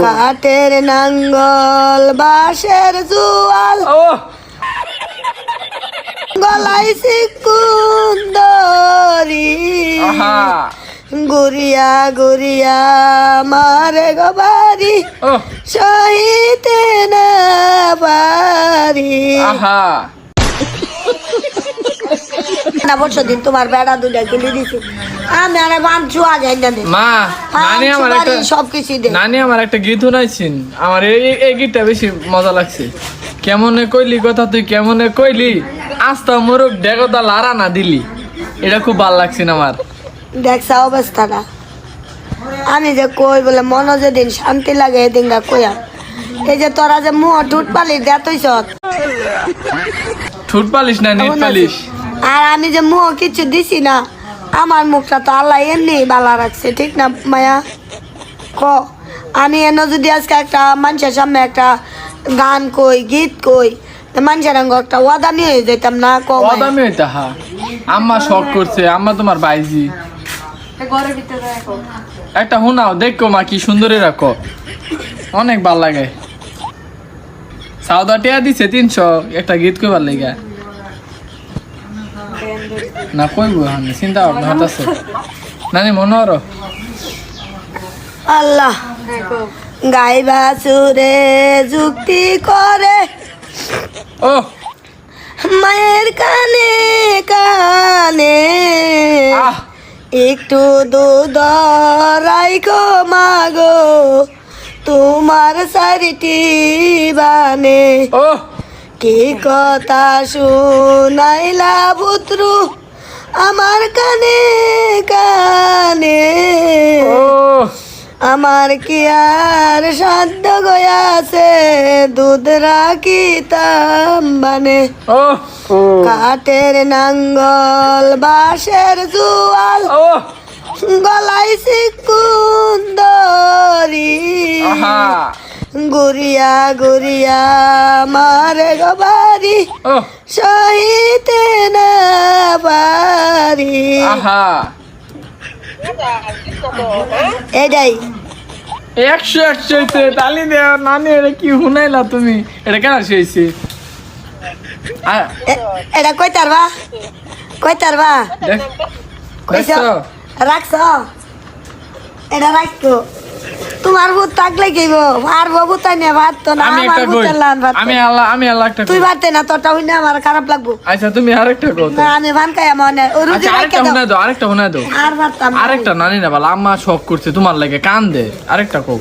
কাঠের নাঙ্গল বাঁশের জুয়াল গলায় সিকুন্দরি গুরিয়া গুরিয়া মারে গবারি সহিতে না পারি। না বলছো দিন তোমার বেড়া দুটা কিনে দিছি আমি আরে বাঞ্চু আজ মা নানি আমার একটা সবকিছু দে নানি আমার একটা গীত শুনাইছেন আমার এই গীতটা বেশি মজা লাগছে। কেমনে কইলি কথা তুই কেমনে কইলি আস্তা মোরক ডেগদা লারা না দিলি, এটা খুব ভালো লাগছে আমার। দেখছা অবস্থাটা আমি যে কই বলে মনে যেদিন শান্তি লাগে এদিন কইয়া এই যে তোরা যে মুহ ঠুট পালিস দেতইছ ঠুট পালিস না নিট পালিস আর আমি যে মুহ কিছু দিছি না আমার মুখটা তো আল্লাহ এমনি বালা রাখছে ঠিক না মায়া ক আমি এনে যদি আজকে একটা মানুষের সামনে একটা গান কই গীত কই মানুষের একটা ওয়াদামি হয়ে যেতাম না ক ওয়াদামি হইতা হা আম্মা শখ করছে আম্মা তোমার বাইজি একটা শোনাও দেখো মা কি সুন্দরী রাখো অনেক ভাল লাগে। সাউদা টিয়া দিছে 300 একটা গীত কইবার লাগা না কইবো আমি চিন্তা ভাবনা হতাছে নানি মনোর আল্লাহ গাইবা সুরে যুক্তি করে ও মায়ের কানে কানে একটু দুধ রাইখো মাগো তোমার সারিটি বানে ও কি কথা শুনাইলা পুত্রু আমার কানে কানে ও আমার কি আর সাধ্য গয়াছে দুধ রাখিতাম বানে ও কাঠের নাঙ্গল বাঁশের জুয়াল ও গলায় সিকুন্দরি গুরিয়া গুরিয়া মারে গবারি সহিতে না পারি। এটাই 100 তালি দেও নানি এটা কি শুনাইলা তুমি এটা কেন শুয়েছি এটা কই তারবা কইছ রাখছ এটা রাখতো তোমার ভূত থাকলে কি আর বাবু তাই না ভাত তো না আমার ভূতের লান ভাত আমি আল্লাহ একটা তুই ভাতে না তোরটা হইনা আমার খারাপ লাগবো। আচ্ছা তুমি আরেকটা কও না আমি ভান খাই মনে আচ্ছা আরেকটা শোনা দাও আর ভাত আরেকটা নানি না বল আম্মা শখ করছে তোমার লাগে কান দে আরেকটা কও।